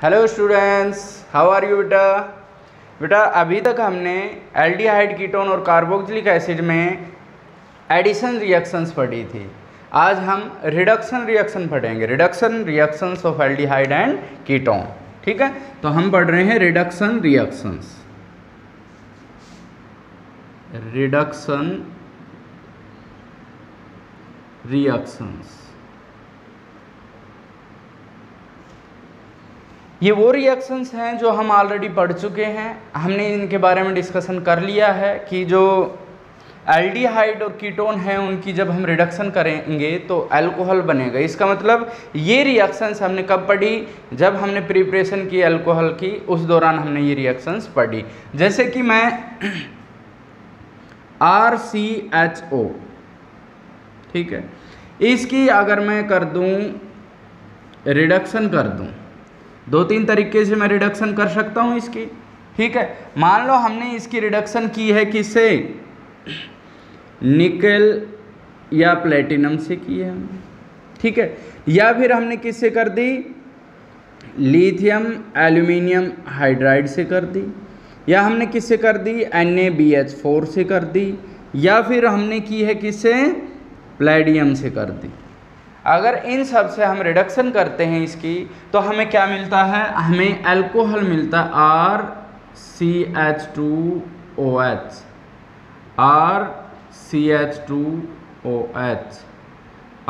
Hello students, how are you बेटा अभी तक हमने एल्डिहाइड कीटोन और कार्बोक्सिलिक एसिड में एडिशन रिएक्शंस पढ़ी थी। आज हम रिडक्शन रिएक्शन पढ़ेंगे, reduction reactions of aldehyde and ketone. ठीक है, तो हम पढ़ रहे हैं रिडक्शन रिएक्शंस। रिडक्शन रिएक्शंस ये वो रिएक्शंस हैं जो हम ऑलरेडी पढ़ चुके हैं। हमने इनके बारे में डिस्कशन कर लिया है कि जो एल्डिहाइड और कीटोन हैं उनकी जब हम रिडक्शन करेंगे तो अल्कोहल बनेगा। इसका मतलब ये रिएक्शंस हमने कब पढ़ी? जब हमने प्रिपरेशन की अल्कोहल की, उस दौरान हमने ये रिएक्शंस पढ़ी। जैसे कि मैं RCHO, ठीक है, इसकी अगर मैं कर दूं रिडक्शन कर दूं, दो तीन तरीके से मैं रिडक्शन कर सकता हूं इसकी। ठीक है, मान लो हमने इसकी रिडक्शन की है किससे? निकेल या प्लेटिनम से की है हमने। ठीक है, या फिर हमने किससे कर दी? लिथियम एल्यूमिनियम हाइड्राइड से कर दी, या हमने किससे कर दी? NaBH4 से कर दी, या फिर हमने की है किससे? प्लेडियम से कर दी। अगर इन सब से हम रिडक्शन करते हैं इसकी, तो हमें क्या मिलता है? हमें अल्कोहल मिलता है RCH2OH, RCH2OH,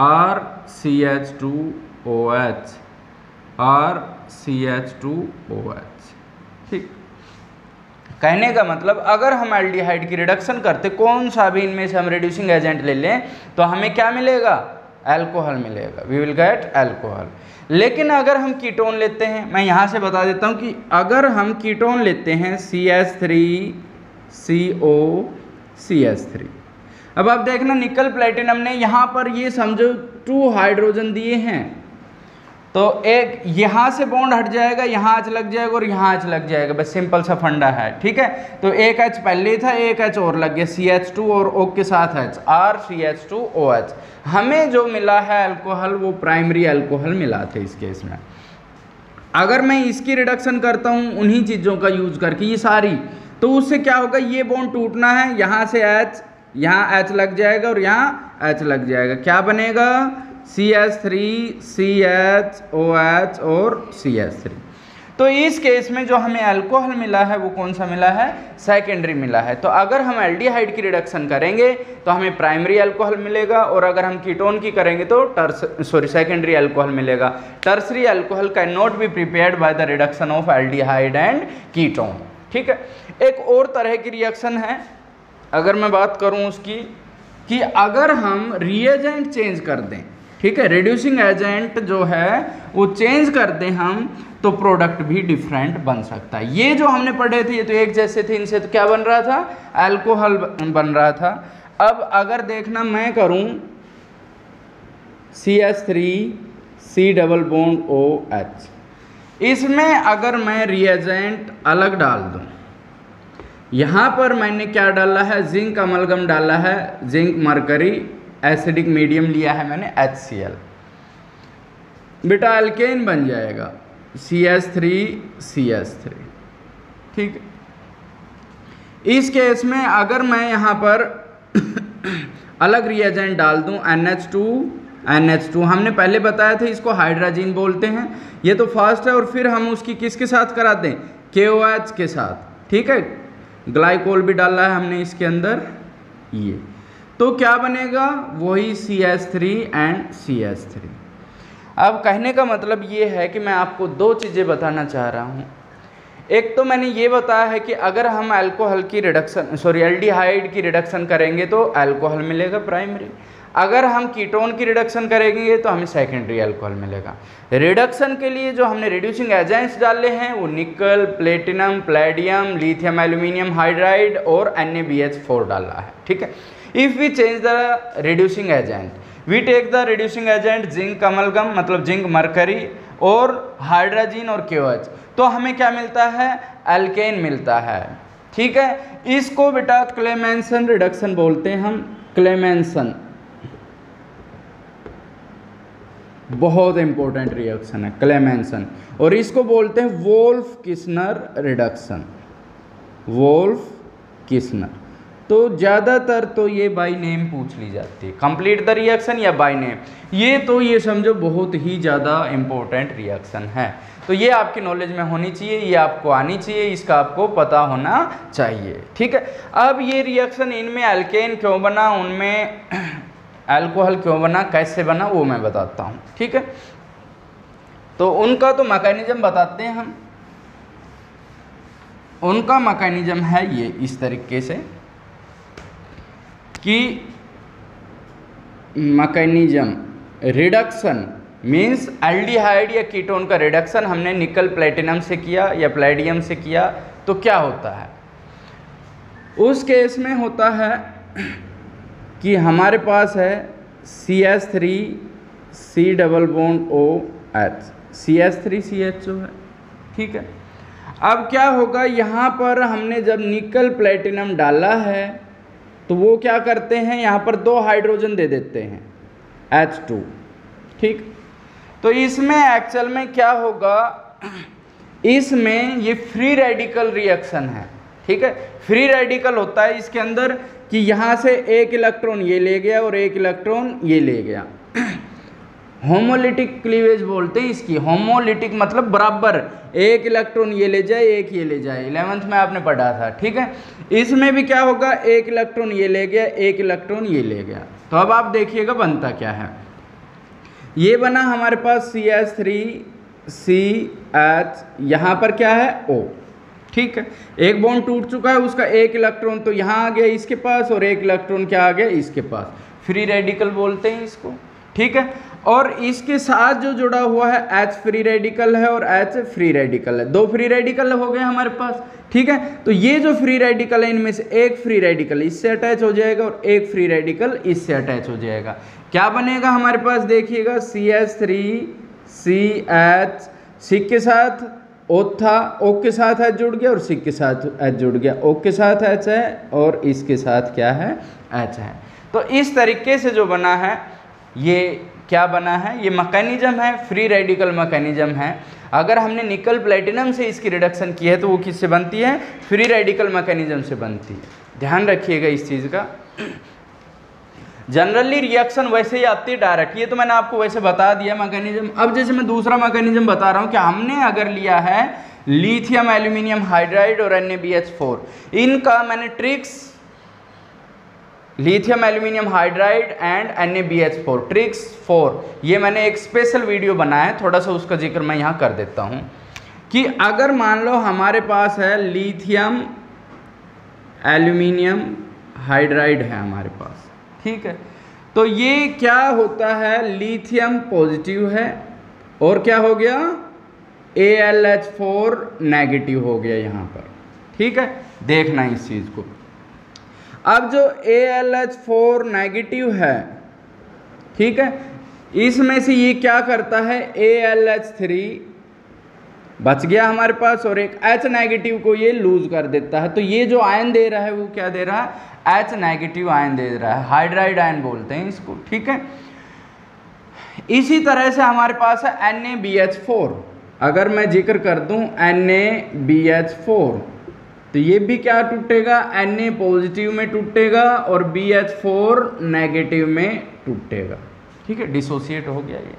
RCH2OH, RCH2OH। ठीक, कहने का मतलब अगर हम एल्डिहाइड की रिडक्शन करते, कौन सा भी इनमें से हम रिड्यूसिंग एजेंट ले लें, तो हमें क्या मिलेगा? अल्कोहल मिलेगा। We will get alcohol. लेकिन अगर हम कीटोन लेते हैं, मैं यहाँ से बता देता हूँ कि अगर हम कीटोन लेते हैं CH3COCH3, अब आप देखना निकल प्लेटिनम ने यहाँ पर ये समझो 2 हाइड्रोजन दिए हैं, तो एक यहाँ से बॉन्ड हट जाएगा, यहाँ H लग जाएगा और यहाँ H लग जाएगा। बस सिंपल सा फंडा है। ठीक है, तो एक H पहले था, एक H और लग गया, CH2 और O के साथ H, RCH2OH। हमें जो मिला है अल्कोहल वो प्राइमरी अल्कोहल मिला था इस केस में। अगर मैं इसकी रिडक्शन करता हूँ उन्हीं चीज़ों का यूज करके ये सारी, तो उससे क्या होगा? ये बॉन्ड टूटना है, यहाँ से H, यहाँ H लग जाएगा और यहाँ H लग जाएगा। क्या बनेगा? CH3 CHOH और CH3। तो इस केस में जो हमें अल्कोहल मिला है वो कौन सा मिला है? सेकेंडरी मिला है। तो अगर हम एल्डिहाइड की रिडक्शन करेंगे तो हमें प्राइमरी अल्कोहल मिलेगा, और अगर हम कीटोन की करेंगे तो सेकेंडरी अल्कोहल मिलेगा। Tertiary alcohol can not be prepared by the reduction of aldehyde and ketone. ठीक है, एक और तरह की रिएक्शन है, अगर मैं बात करूं उसकी, कि अगर हम रिएजेंट चेंज कर दें, ठीक है, रिड्यूसिंग एजेंट जो है वो चेंज कर दें हम, तो प्रोडक्ट भी डिफरेंट बन सकता है। ये जो हमने पढ़े थे ये तो एक जैसे थे, इनसे तो क्या बन रहा था? अल्कोहल बन रहा था। अब अगर देखना मैं करूं CH3C OH, इसमें अगर मैं रिएजेंट अलग डाल दूं, यहाँ पर मैंने क्या डाला है? जिंक अमलगम डाला है, जिंक मरकरी, एसिडिक मीडियम लिया है मैंने HCl, बेटा अल्केन बन जाएगा CH3CH3। ठीक, इस केस में अगर मैं यहाँ पर अलग रिएजेंट डाल दूँ NH2, हमने पहले बताया था इसको हाइड्राजीन बोलते हैं, ये तो फर्स्ट है, और फिर हम उसकी किसके साथ कराते हैं? KOH के साथ। ठीक है, ग्लाइकोल भी डाला है हमने इसके अंदर, ये तो क्या बनेगा? वही CH3 एंड CH3। अब कहने का मतलब ये है कि मैं आपको दो चीज़ें बताना चाह रहा हूँ। एक तो मैंने ये बताया है कि अगर हम अल्कोहल की रिडक्शन एल्डिहाइड की रिडक्शन करेंगे तो अल्कोहल मिलेगा प्राइमरी, अगर हम कीटोन की रिडक्शन करेंगे तो हमें सेकेंडरी अल्कोहल मिलेगा। रिडक्शन के लिए जो हमने रिड्यूसिंग एजेंट्स डाले हैं वो nickel, platinum, palladium, lithium aluminium hydride और NaBH4 डाला है। ठीक है, if we change the reducing agent, we take the reducing agent zinc amalgam, मतलब जिंक मरकरी और हाइड्राजीन और KOH, तो हमें क्या मिलता है? अल्केन मिलता है। ठीक है, इसको बेटा क्लेमेंसन रिडक्शन बोलते हैं हम, क्लेमेंसन। बहुत इंपॉर्टेंट रिएक्शन है क्लेमेंसन, और इसको बोलते हैं Wolff Kishner reduction, Wolff Kishner. तो ज़्यादातर तो ये बाय नेम पूछ ली जाती है, कंप्लीट द रिएक्शन या बाय नेम, ये समझो बहुत ही ज़्यादा इंपॉर्टेंट रिएक्शन है। तो ये आपकी नॉलेज में होनी चाहिए, ये आपको आनी चाहिए, इसका आपको पता होना चाहिए, ठीक है। अब ये रिएक्शन इनमें एल्केन क्यों बना, उनमें अल्कोहल क्यों बना, कैसे बना, वो मैं बताता हूँ, ठीक है। तो उनका तो मैकेनिज्म बताते हैं हम। उनका मैकेनिज्म है ये इस तरीके से कि मैकेनिज्म रिडक्शन मीन्स एल्डिहाइड या कीटोन का रिडक्शन हमने निकल प्लेटिनम से किया या प्लेडियम से किया, तो क्या होता है उस केस में होता है कि हमारे पास है CH3 C double bond OH, CH3 CHO है, ठीक है। अब क्या होगा, यहाँ पर हमने जब निकल प्लेटिनम डाला है तो वो क्या करते हैं, यहाँ पर 2 हाइड्रोजन दे देते हैं H2, ठीक। तो इसमें एक्चुअल में क्या होगा, इसमें ये फ्री रेडिकल रिएक्शन है, ठीक है। फ्री रेडिकल होता है इसके अंदर कि यहाँ से एक इलेक्ट्रॉन ये ले गया और एक इलेक्ट्रॉन ये ले गया। होमोलिटिक क्लीवेज बोलते हैं इसकी। होमोलिटिक मतलब बराबर, एक इलेक्ट्रॉन ये ले जाए एक ये ले जाए, 11th में आपने पढ़ा था, ठीक है। इसमें भी क्या होगा, एक इलेक्ट्रॉन ये ले गया एक इलेक्ट्रॉन ये ले गया। तो अब आप देखिएगा बनता क्या है, ये बना हमारे पास CH3CH, यहाँ पर क्या है O, ठीक है। एक बॉन्ड टूट चुका है, उसका एक इलेक्ट्रॉन तो यहाँ आ गया इसके पास और एक इलेक्ट्रॉन क्या आ गया इसके पास, फ्री रेडिकल बोलते हैं इसको, ठीक है। और इसके साथ जो जुड़ा हुआ है H फ्री रेडिकल है और H फ्री रेडिकल है, 2 फ्री रेडिकल हो गए हमारे पास, ठीक है। तो ये जो फ्री रेडिकल है इनमें से एक फ्री रेडिकल इससे अटैच हो जाएगा और एक फ्री रेडिकल इससे अटैच हो जाएगा। क्या बनेगा हमारे पास, देखिएगा CH3CH, सिक के साथ O था, O के साथ H जुड़ गया और सिक के साथ H जुड़ गया, O के साथ H है और इसके साथ क्या है H है। तो इस तरीके से जो बना है ये क्या बना है, ये मैकेनिज्म है, फ्री रेडिकल मैकेनिज्म है। अगर हमने निकल प्लेटिनम से इसकी रिडक्शन की है तो वो किससे बनती है, फ्री रेडिकल मैकेनिज्म से बनती है, ध्यान रखिएगा इस चीज़ का। जनरली रिएक्शन वैसे ही आती है डायरेक्ट, ये तो मैंने आपको वैसे बता दिया मैकेनिज्म। अब जैसे मैं दूसरा मैकेनिज्म बता रहा हूँ कि हमने अगर लिया है लिथियम एल्यूमिनियम हाइड्राइड और NaBH4, इनका मैंने tricks, lithium aluminium hydride and NaBH4 tricks 4, ये मैंने एक स्पेशल वीडियो बनाया है, थोड़ा सा उसका जिक्र मैं यहाँ कर देता हूँ कि अगर मान लो हमारे पास है लिथियम एल्यूमिनियम हाइड्राइड है हमारे पास, ठीक है। तो ये क्या होता है, लिथियम पॉजिटिव है और क्या हो गया AlH4 नेगेटिव हो गया यहाँ पर, ठीक है। देखना इस चीज़ को। अब जो AlH4 नेगेटिव है, ठीक है, इसमें से ये क्या करता है, AlH3 बच गया हमारे पास और एक H नेगेटिव को ये लूज कर देता है। तो ये जो आयन दे रहा है वो क्या दे रहा है, H नेगेटिव आयन दे रहा है, हाइड्राइड आयन बोलते हैं इसको, ठीक है। इसी तरह से हमारे पास है NaBH4, अगर मैं जिक्र कर दूं NaBH4 तो ये भी क्या टूटेगा, Na पॉजिटिव में टूटेगा और BH4 नेगेटिव में टूटेगा, ठीक है, डिसोसिएट हो गया ये।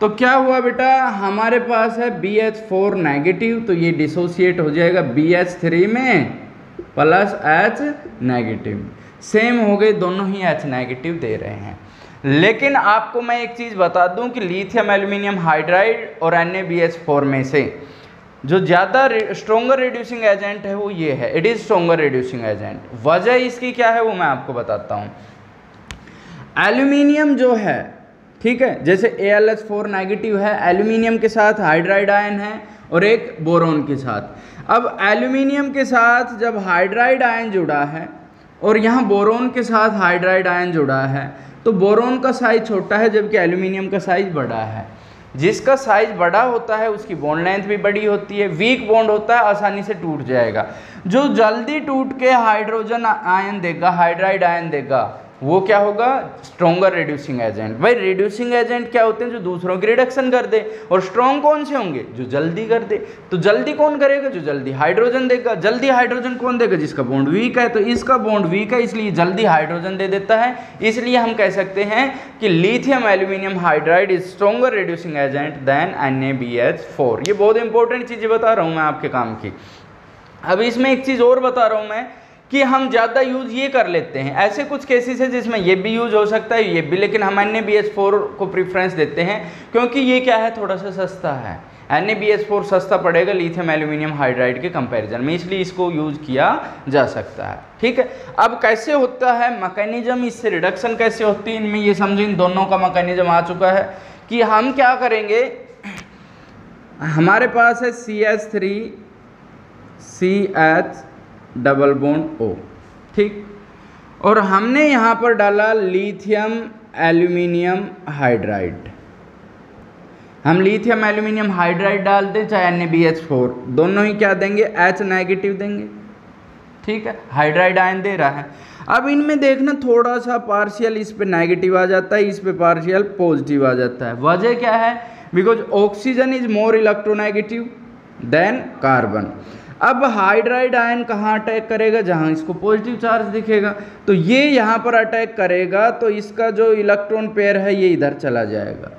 तो क्या हुआ बेटा, हमारे पास है BH4 नेगेटिव, तो ये डिसोसिएट हो जाएगा BH3 में प्लस H नेगेटिव, सेम हो गए, दोनों ही H नेगेटिव दे रहे हैं। लेकिन आपको मैं एक चीज़ बता दूं कि लिथियम एल्यूमिनियम हाइड्राइड और NaBH4 में से जो ज़्यादा स्ट्रोंगर रिड्यूसिंग एजेंट है वो ये है, it is stronger reducing agent. वजह इसकी क्या है वो मैं आपको बताता हूँ। एल्यूमिनियम जो है, ठीक है, जैसे AlH4 नेगेटिव है, एल्यूमिनियम के साथ हाइड्राइड आयन है और एक बोरोन के साथ। अब एल्यूमिनियम के साथ जब हाइड्राइड आयन जुड़ा है और यहाँ बोरोन के साथ हाइड्राइड आयन जुड़ा है तो बोरोन का साइज छोटा है जबकि एल्यूमिनियम का साइज बड़ा है। जिसका साइज बड़ा होता है उसकी बॉन्ड लेंथ भी बड़ी होती है, वीक बॉन्ड होता है, आसानी से टूट जाएगा। जो जल्दी टूट के हाइड्रोजन आयन देगा, हाइड्राइड आयन देगा, वो क्या होगा, स्ट्रॉन्गर रिड्यूसिंग एजेंट। भाई रिड्यूसिंग एजेंट क्या होते हैं, जो दूसरों की रिडक्शन कर दे, और स्ट्रॉन्ग कौन से होंगे, जो जल्दी कर दे। तो जल्दी कौन करेगा, जो जल्दी हाइड्रोजन देगा। जल्दी हाइड्रोजन कौन देगा, जिसका बॉन्ड वीक है। तो इसका बॉन्ड वीक है, इसलिए जल्दी हाइड्रोजन दे देता है। इसलिए हम कह सकते हैं कि lithium aluminium hydride is stronger reducing agent than NaBH4। ये बहुत इंपॉर्टेंट चीज़ें बता रहा हूँ मैं आपके काम की। अब इसमें एक चीज़ और बता रहा हूँ मैं कि हम ज़्यादा यूज़ ये कर लेते हैं, ऐसे कुछ केसेस है जिसमें ये भी यूज हो सकता है, ये भी, लेकिन हम NaBH4 को प्रेफरेंस देते हैं क्योंकि ये क्या है, थोड़ा सा सस्ता है। NaBH4 सस्ता पड़ेगा लिथियम एल्यूमिनियम हाइड्राइड के कंपैरिजन में, इसलिए इसको यूज किया जा सकता है। ठीक है, अब कैसे होता है मैकेनिज्म, इससे रिडक्शन कैसे होती है इनमें, ये समझो। इन दोनों का मैकेनिज्म आ चुका है कि हम क्या करेंगे, हमारे पास है CH3CH डबल बॉन्ड O, ठीक, और हमने यहाँ पर डाला लिथियम एल्यूमिनियम हाइड्राइड। हम लिथियम एल्यूमिनियम हाइड्राइड डालते चाहे NaBH4, दोनों ही क्या देंगे, H नेगेटिव देंगे। ठीक है, हाइड्राइड आयन दे रहा है। अब इनमें देखना थोड़ा सा पार्शियल इस पे नेगेटिव आ जाता है, इस पे पार्शियल पॉजिटिव आ जाता है। वजह क्या है, because oxygen is more electronegative than carbon. अब हाइड्राइड आयन कहाँ अटैक करेगा, जहाँ इसको पॉजिटिव चार्ज दिखेगा, तो ये यहाँ पर अटैक करेगा, तो इसका जो इलेक्ट्रॉन पेयर है ये इधर चला जाएगा।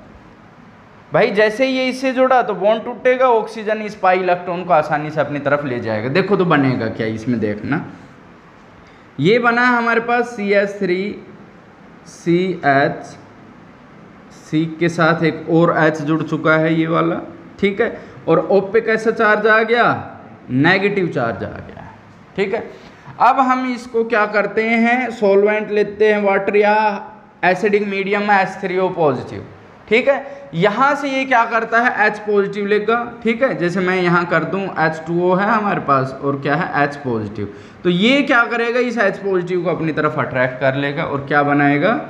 भाई जैसे ये इससे जुड़ा तो बॉन्ड टूटेगा, ऑक्सीजन इस पाई इलेक्ट्रॉन को आसानी से अपनी तरफ ले जाएगा। देखो तो बनेगा क्या इसमें, देखना ये बना है हमारे पास CH3CH, C के साथ एक और H जुड़ चुका है ये वाला, ठीक है, और O पे कैसा चार्ज आ गया, नेगेटिव चार्ज आ गया है। ठीक है, अब हम इसको क्या करते हैं, सॉल्वेंट लेते हैं वाटर या एसिडिक मीडियम में H3O पॉजिटिव। ठीक है, यहाँ से ये क्या करता है, H पॉजिटिव लेगा। ठीक है, जैसे मैं यहाँ कर दूँ H2O है हमारे पास और क्या है H पॉजिटिव, तो ये क्या करेगा, इस H पॉजिटिव को अपनी तरफ अट्रैक्ट कर लेगा और क्या बनाएगा,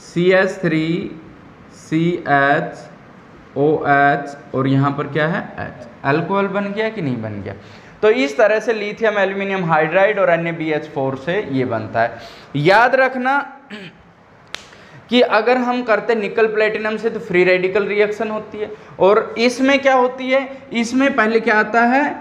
CH3CHOH, और यहाँ पर क्या है H, अल्कोहल बन गया कि नहीं बन गया। तो इस तरह से लिथियम एल्यूमिनियम हाइड्राइड और NaBH4 से ये बनता है। याद रखना कि अगर हम करते निकल प्लेटिनम से तो फ्री रेडिकल रिएक्शन होती है, और इसमें क्या होती है, इसमें पहले क्या आता है,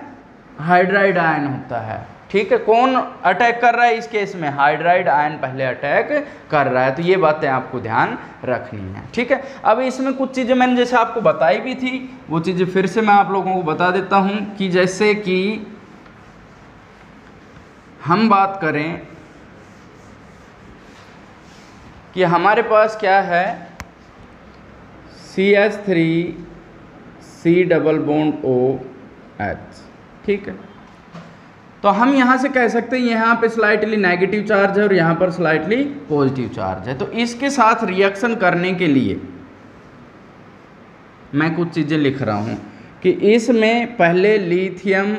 हाइड्राइड आयन होता है। ठीक है, कौन अटैक कर रहा है इस केस में, हाइड्राइड आयन पहले अटैक कर रहा है। तो ये बातें आपको ध्यान रखनी है। ठीक है, अब इसमें कुछ चीज़ें मैंने जैसे आपको बताई भी थी, वो चीज़ें फिर से मैं आप लोगों को बता देता हूँ कि जैसे कि हम बात करें कि हमारे पास क्या है, CH3C डबल बॉन्ड OH। ठीक है, तो हम यहाँ से कह सकते हैं यहाँ पे स्लाइटली नेगेटिव चार्ज है और यहाँ पर स्लाइटली पॉजिटिव चार्ज है। तो इसके साथ रिएक्शन करने के लिए मैं कुछ चीज़ें लिख रहा हूँ कि इसमें पहले लिथियम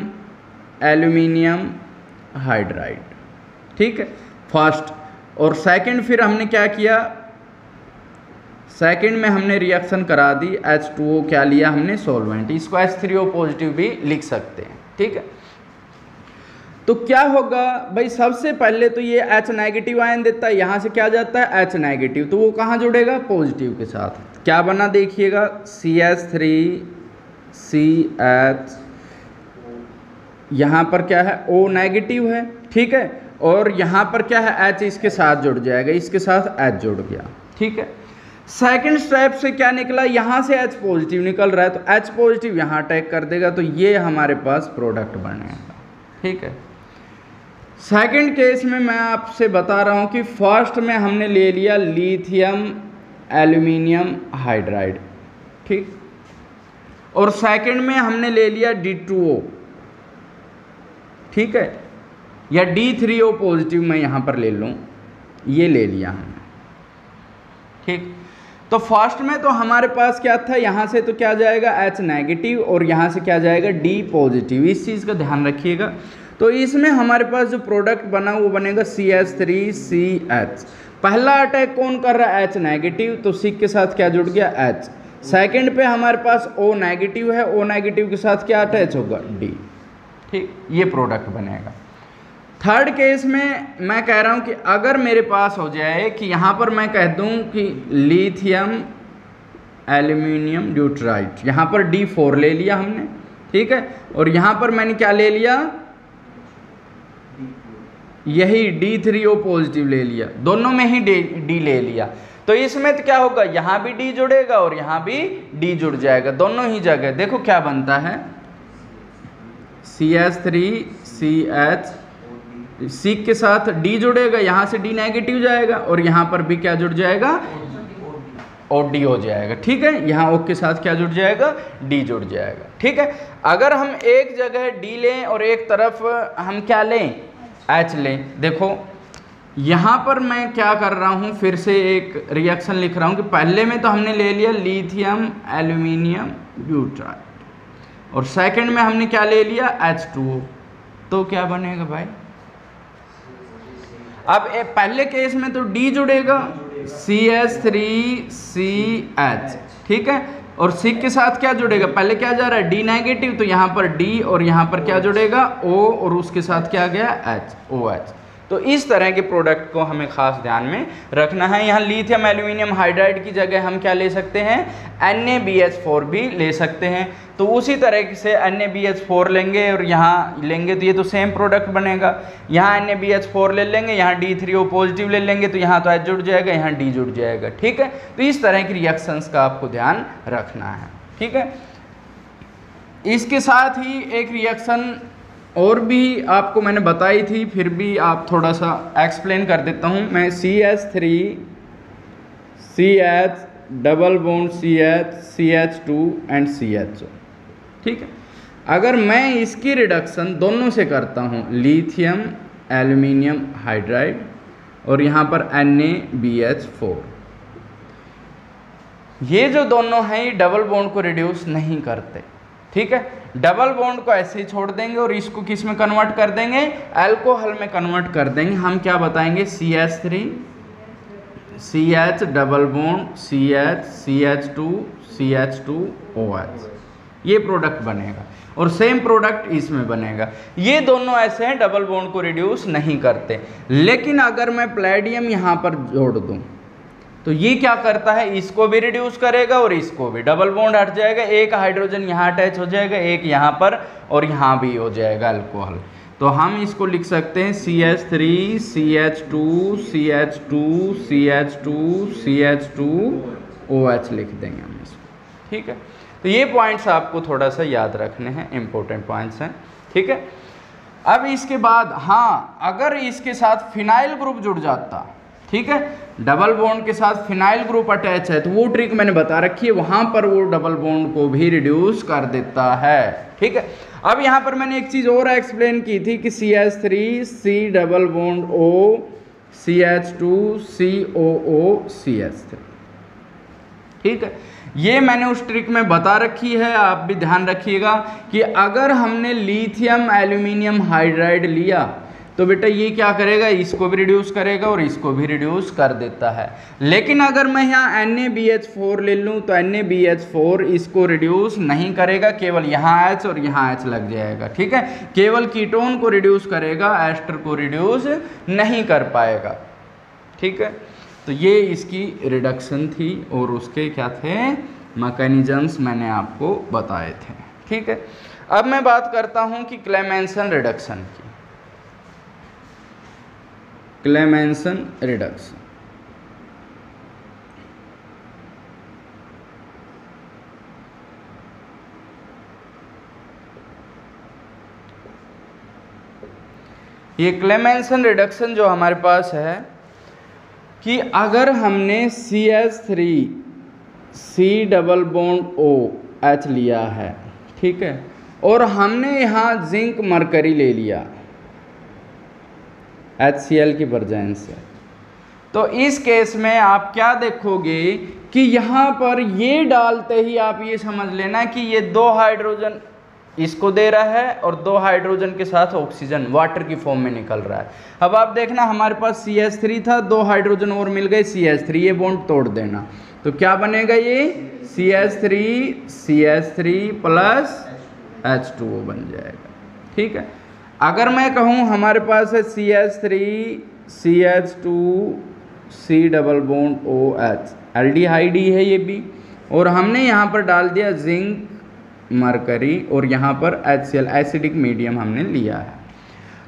एल्यूमिनियम हाइड्राइड, ठीक है, फर्स्ट, और सेकंड फिर हमने क्या किया, सेकंड में हमने रिएक्शन करा दी, H2O क्या लिया हमने, सॉल्वेंट, इसको H3O पॉजिटिव भी लिख सकते हैं। ठीक है, तो क्या होगा भाई, सबसे पहले तो ये H नेगेटिव आयन देता है, यहाँ से क्या जाता है H नेगेटिव, तो वो कहाँ जुड़ेगा, पॉजिटिव के साथ। क्या बना देखिएगा, CH3CH, यहाँ पर क्या है O नेगेटिव है। ठीक है, और यहाँ पर क्या है H इसके साथ जुड़ जाएगा, इसके साथ H जुड़ गया। ठीक है, सेकंड स्टेप से क्या निकला, यहाँ से H पॉजिटिव निकल रहा है, तो H पॉजिटिव यहाँ अटैक कर देगा, तो ये हमारे पास प्रोडक्ट बनेगा। ठीक है, सेकंड केस में मैं आपसे बता रहा हूँ कि फर्स्ट में हमने ले लिया लिथियम एल्यूमिनियम हाइड्राइड, ठीक, और सेकंड में हमने ले लिया D2O, ठीक है, या D3O पॉजिटिव मैं यहाँ पर ले लूँ, ये ले लिया हमने। ठीक, तो फर्स्ट में तो हमारे पास क्या था, यहाँ से तो क्या जाएगा H नेगेटिव और यहाँ से क्या जाएगा D पॉजिटिव, इस चीज़ का ध्यान रखिएगा। तो इसमें हमारे पास जो प्रोडक्ट बना वो बनेगा CH3CH। पहला अटैक कौन कर रहा है, H नेगेटिव, तो C के साथ क्या जुड़ गया H। सेकंड पे हमारे पास O नेगेटिव है, O नेगेटिव के साथ क्या अटैच होगा D। ठीक, ये प्रोडक्ट बनेगा। थर्ड केस में मैं कह रहा हूं कि अगर मेरे पास हो जाए कि यहां पर मैं कह दूं कि लिथियम एल्यूमिनियम ड्यूटराइट, यहां पर D4 ले लिया हमने, ठीक है, और यहां पर मैंने क्या ले लिया, यही D3O पॉजिटिव ले लिया, दोनों में ही D ले लिया। तो इसमें तो क्या होगा, यहां भी D जुड़ेगा और यहां भी D जुड़ जाएगा, दोनों ही जगह। देखो क्या बनता है, CH3CH, C के साथ D जुड़ेगा, यहां से D नेगेटिव जाएगा और यहां पर भी क्या जुड़ जाएगा, OD हो जाएगा, ठीक है। यहाँ O के साथ क्या जुड़ जाएगा, D जुड़ जाएगा, ठीक है। अगर हम एक जगह D लें और एक तरफ हम क्या लें, H लें, देखो यहाँ पर मैं क्या कर रहा हूँ, फिर से एक रिएक्शन लिख रहा हूँ कि पहले में तो हमने ले लिया लिथियम एल्यूमिनियम ड्यूटराइट और सेकंड में हमने क्या ले लिया, H2O, तो क्या बनेगा भाई, अब पहले केस में तो D जुड़ेगा, CH3CH, ठीक है, और C के साथ क्या जुड़ेगा, पहले क्या जा रहा है D नेगेटिव, तो यहाँ पर D और यहाँ पर क्या जुड़ेगा O और उसके साथ क्या गया H, OH। तो इस तरह के प्रोडक्ट को हमें खास ध्यान में रखना है। यहाँ लिथियम एल्यूमिनियम हाइड्राइड की जगह हम क्या ले सकते हैं, NaBH4 भी ले सकते हैं। तो उसी तरह से NaBH4 लेंगे और यहाँ लेंगे तो ये तो सेम प्रोडक्ट बनेगा। यहाँ NaBH4 ले लेंगे, यहाँ D3O पॉजिटिव ले लेंगे तो यहाँ तो H जुड़ जाएगा, यहाँ D जुड़ जाएगा, ठीक है। तो इस तरह की रिएक्शंस का आपको ध्यान रखना है, ठीक है। इसके साथ ही एक रिएक्शन और भी आपको मैंने बताई थी, फिर भी आप थोड़ा सा एक्सप्लेन कर देता हूँ मैं। CH3CH double bond CH CH2 and CHO, ठीक है। अगर मैं इसकी रिडक्शन दोनों से करता हूँ, लिथियम एल्यूमिनियम हाइड्राइड और यहाँ पर NaBH4, ये जो दोनों हैं ये डबल बॉन्ड को रिड्यूस नहीं करते, ठीक है। डबल बॉन्ड को ऐसे ही छोड़ देंगे और इसको किस में कन्वर्ट कर देंगे, अल्कोहल में कन्वर्ट कर देंगे। हम क्या बताएंगे, CH3 CH double bond CH CH2 CH2 OH, ये प्रोडक्ट बनेगा और सेम प्रोडक्ट इसमें बनेगा। ये दोनों ऐसे हैं, डबल बॉन्ड को रिड्यूस नहीं करते। लेकिन अगर मैं प्लेडियम यहाँ पर जोड़ दूँ तो ये क्या करता है, इसको भी रिड्यूस करेगा और इसको भी, डबल बॉन्ड हट जाएगा, एक हाइड्रोजन यहाँ अटैच हो जाएगा, एक यहाँ पर और यहाँ भी हो जाएगा अल्कोहल। तो हम इसको लिख सकते हैं CH3 CH2 CH2 CH2 CH2 OH लिख देंगे हम इसको, ठीक है। तो ये पॉइंट्स आपको थोड़ा सा याद रखने हैं, इंपॉर्टेंट पॉइंट्स हैं, ठीक है। अब इसके बाद हाँ, अगर इसके साथ फिनाइल ग्रुप जुड़ जाता, ठीक है, डबल बॉन्ड के साथ फिनाइल ग्रुप अटैच है, तो वो ट्रिक मैंने बता रखी है, वहां पर वो डबल बॉन्ड को भी रिड्यूस कर देता है, ठीक है। अब यहाँ पर मैंने एक चीज और एक्सप्लेन की थी कि CH3 C double bond O CH2 COO CH3, ठीक है। ये मैंने उस ट्रिक में बता रखी है, आप भी ध्यान रखिएगा कि अगर हमने लिथियम एल्यूमिनियम हाइड्राइड लिया तो बेटा ये क्या करेगा, इसको भी रिड्यूस करेगा और इसको भी रिड्यूस कर देता है। लेकिन अगर मैं यहाँ NaBH4 ले लूँ तो NaBH4 इसको रिड्यूस नहीं करेगा, केवल यहाँ H और यहाँ H लग जाएगा, ठीक है। केवल कीटोन को रिड्यूस करेगा, एस्टर को रिड्यूस नहीं कर पाएगा, ठीक है। तो ये इसकी रिडक्शन थी और उसके क्या थे मैकेनिज्म्स मैंने आपको बताए थे, ठीक है। अब मैं बात करता हूँ कि क्लेमेंसन रिडक्शन की। क्लेमेंसन रिडक्शन, ये क्लेमेंसन रिडक्शन जो हमारे पास है कि अगर हमने CH3 C double bond OH लिया है, ठीक है, और हमने यहाँ जिंक मरकरी ले लिया HCl की प्रेजेंस से, तो इस केस में आप क्या देखोगे कि यहाँ पर ये डालते ही आप ये समझ लेना कि ये 2 हाइड्रोजन इसको दे रहा है और 2 हाइड्रोजन के साथ ऑक्सीजन वाटर की फॉर्म में निकल रहा है। अब आप देखना हमारे पास CH3 था, 2 हाइड्रोजन और मिल गए CH3, ये बॉन्ड तोड़ देना तो क्या बनेगा, ये CH3 CH3 प्लस H2O बन जाएगा, ठीक है। अगर मैं कहूँ हमारे पास है CH3 CH2 C double bond OH, aldehyde ही है ये भी, और हमने यहाँ पर डाल दिया जिंक मरकरी और यहाँ पर HCl एसिडिक मीडियम हमने लिया है।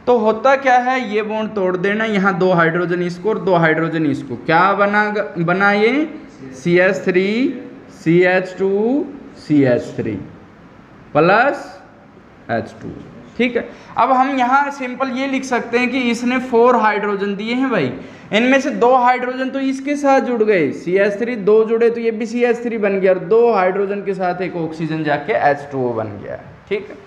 तो होता क्या है, ये बॉन्ड तोड़ देना, यहाँ 2 हाइड्रोजन इसको और 2 हाइड्रोजन इसको, क्या बना ये CH3 CH2 CH3 plus H2। ठीक है, अब हम यहाँ सिंपल ये लिख सकते हैं कि इसने 4 हाइड्रोजन दिए हैं भाई, इनमें से 2 हाइड्रोजन तो इसके साथ जुड़ गए, CH3 2 जुड़े तो ये भी CH3 बन गया, और 2 हाइड्रोजन के साथ एक ऑक्सीजन जाके H2O बन गया है। ठीक है,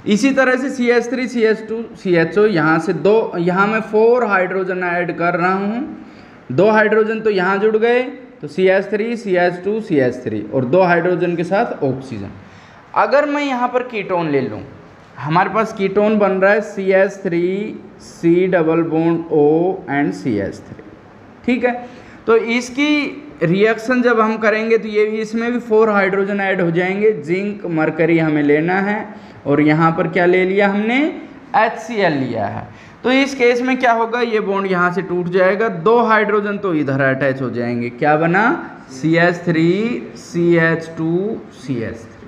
इसी तरह से CH3 CH2 CHO, यहाँ से 2, यहाँ मैं 4 हाइड्रोजन ऐड कर रहा हूँ, 2 हाइड्रोजन तो यहाँ जुड़ गए तो CH3 CH2 CH3 और 2 हाइड्रोजन के साथ ऑक्सीजन। अगर मैं यहाँ पर कीटोन ले लूँ, हमारे पास कीटोन बन रहा है CH3 C double bond O and CH3। ठीक है, तो इसकी रिएक्शन जब हम करेंगे तो ये इसमें भी 4 हाइड्रोजन ऐड हो जाएंगे, जिंक मरकरी हमें लेना है, और यहाँ पर क्या ले लिया हमने HCl लिया है। तो इस केस में क्या होगा, ये बॉन्ड यहाँ से टूट जाएगा, 2 हाइड्रोजन तो इधर अटैच हो जाएंगे, क्या बना CH3 CH2 CH3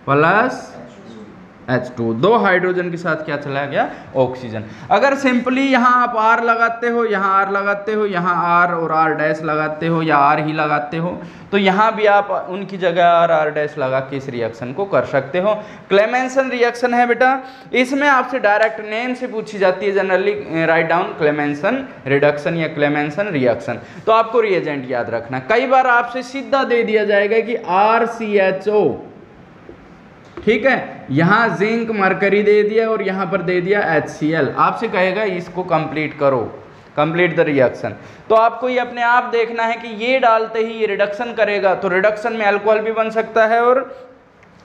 plus H2, 2 hydrogen के साथ क्या चला गया ऑक्सीजन। अगर सिंपली यहाँ आप R लगाते हो, यहाँ R लगाते हो, यहाँ R और R डैश लगाते हो, या R ही लगाते हो, तो यहाँ भी आप उनकी जगह R डैश लगा के इस रिएक्शन को कर सकते हो। क्लेमेंसन रिएक्शन है बेटा, इसमें आपसे डायरेक्ट नेम से पूछी जाती है, generally write down Clemmensen reduction या क्लेमेंसन रिएक्शन। तो आपको रिएजेंट याद रखना, कई बार आपसे सीधा दे दिया जाएगा कि RCHO, ठीक है, यहाँ जिंक मरकरी दे दिया और यहाँ पर दे दिया HCl, आपसे कहेगा इसको कंप्लीट करो, कंप्लीट द रिएक्शन। तो आपको ये अपने आप देखना है कि ये डालते ही ये रिडक्शन करेगा, तो रिडक्शन में अल्कोहल भी बन सकता है और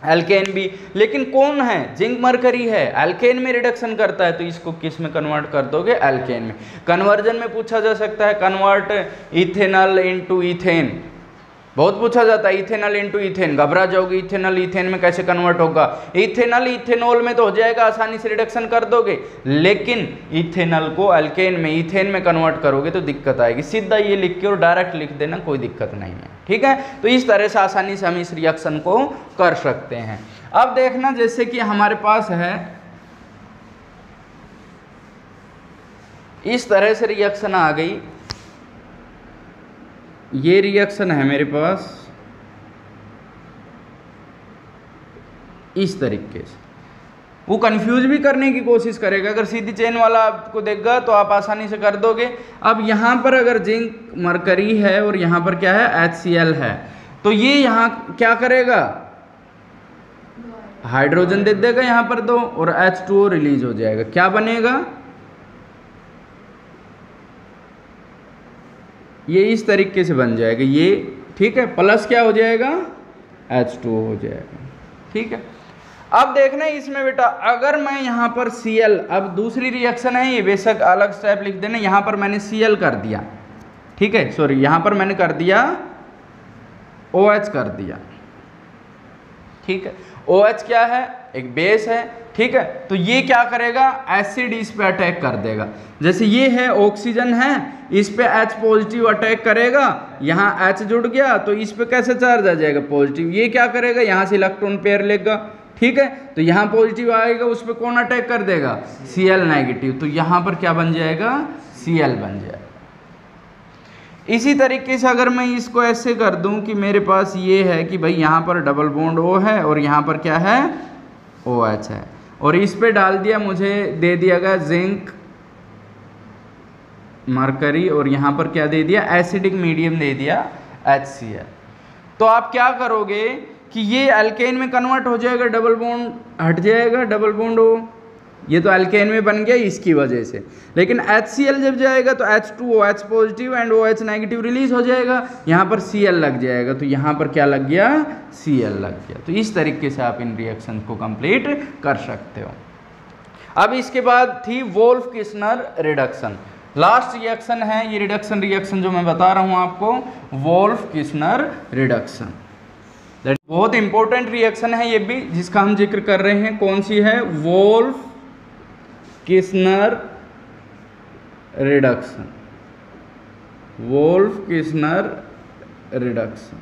एल्केन भी, लेकिन कौन है, जिंक मरकरी है, एल्केन में रिडक्शन करता है, तो इसको किस में कन्वर्ट कर दोगे, एल्केन में। कन्वर्जन में पूछा जा सकता है, कन्वर्ट इथेनॉल इनटू इथेन, बहुत पूछा जाता है, इथेनॉल इनटू इथेन, घबरा जाओगे, इथेनॉल इथेन में कैसे कन्वर्ट होगा, इथेनॉल इथेनॉल में तो हो जाएगा, आसानी से रिडक्शन कर दोगे, लेकिन इथेनॉल को अल्केन में इथेन में कन्वर्ट करोगे तो दिक्कत आएगी। सीधा ये लिख के और डायरेक्ट लिख देना, कोई दिक्कत नहीं है। ठीक है, तो इस तरह से आसानी से हम इस रिएक्शन को कर सकते हैं। अब देखना, जैसे कि हमारे पास है इस तरह से रिएक्शन आ गई, ये रिएक्शन है मेरे पास इस तरीके से, वो कंफ्यूज भी करने की कोशिश करेगा, अगर सीधी चेन वाला आपको देगा तो आप आसानी से कर दोगे। अब यहाँ पर अगर जिंक मरकरी है और यहाँ पर क्या है HCl है, तो ये यहाँ क्या करेगा, हाइड्रोजन दे देगा यहाँ पर 2 और H2O रिलीज हो जाएगा, क्या बनेगा, ये इस तरीके से बन जाएगा ये। ठीक है, प्लस क्या हो जाएगा, H2O हो जाएगा। ठीक है, अब देखना इसमें बेटा, अगर मैं यहाँ पर Cl, अब दूसरी रिएक्शन है ये, बेशक अलग स्टेप लिख देना, यहाँ पर मैंने Cl कर दिया, ठीक है, सॉरी यहाँ पर मैंने कर दिया OH कर दिया। ठीक है, OH क्या है, एक बेस है। ठीक है, तो ये क्या करेगा, एसिड इस पे अटैक कर देगा, जैसे ये है ऑक्सीजन है, इस पे H पॉजिटिव अटैक करेगा, यहाँ H जुड़ गया तो इस पे कैसे चार्ज आ जाएगा, पॉजिटिव, ये क्या करेगा, यहाँ से इलेक्ट्रॉन पेयर लेगा। ठीक है, तो यहाँ पॉजिटिव आएगा, उस पर कौन अटैक कर देगा, Cl नेगेटिव, तो यहाँ पर क्या बन जाएगा, Cl बन जाएगा। इसी तरीके से अगर मैं इसको ऐसे कर दूं कि मेरे पास ये है कि भाई यहाँ पर डबल बॉन्ड O है और यहाँ पर क्या है, OH है, और इस पे डाल दिया, मुझे दे दिया गया जिंक मरकरी, और यहाँ पर क्या दे दिया, एसिडिक मीडियम दे दिया HCl। तो आप क्या करोगे कि ये अल्केन में कन्वर्ट हो जाएगा, डबल बॉन्ड हट जाएगा, डबल बॉन्ड O, ये तो अल्केन में बन गया इसकी वजह से, लेकिन HCl जब जाएगा तो H2O H positive and OH negative release हो जाएगा, यहाँ पर Cl लग जाएगा, तो यहाँ पर क्या लग गया, Cl लग गया। तो इस तरीके से आप इन रिएक्शन को कंप्लीट कर सकते हो। अब इसके बाद थी Wolff Kishner reduction, last reaction है ये रिडक्शन रिएक्शन जो मैं बता रहा हूँ आपको, वोल्फ किस्नर रिडक्शन। बहुत इंपॉर्टेंट रिएक्शन है ये भी, जिसका हम जिक्र कर रहे हैं। कौन सी है? Wolff Kishner reduction. Wolff Kishner reduction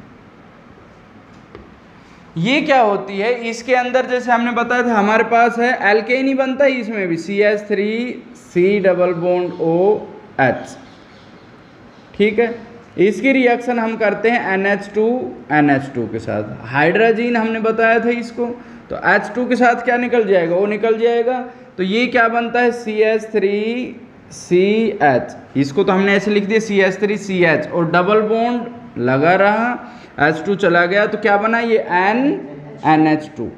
ये क्या होती है? इसके अंदर जैसे हमने बताया था हमारे पास है एल्केन ही बनता है, इसमें भी CH3C डबल बॉन्ड OH, ठीक है। इसकी रिएक्शन हम करते हैं NH2 के साथ। हाइड्रोजन हमने बताया था इसको, तो H2 के साथ क्या निकल जाएगा? वो निकल जाएगा। तो ये क्या बनता है? CH3CH। इसको तो हमने ऐसे लिख दिया CH3CH, और डबल बॉन्ड लगा रहा, H2 चला गया, तो क्या बना? ये NH2,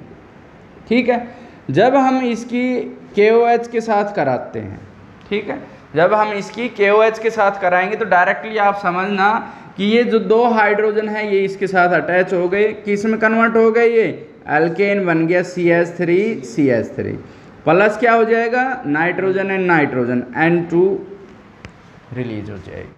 ठीक है। जब हम इसकी KOH के साथ कराते हैं, ठीक है, जब हम इसकी KOH के साथ कराएंगे तो डायरेक्टली आप समझना कि ये जो दो हाइड्रोजन है ये इसके साथ अटैच हो गए, किस में कन्वर्ट हो गए? ये एल्केन बन गया CH3 प्लस क्या हो जाएगा? Nitrogen and nitrogen, N2 release हो जाएगी।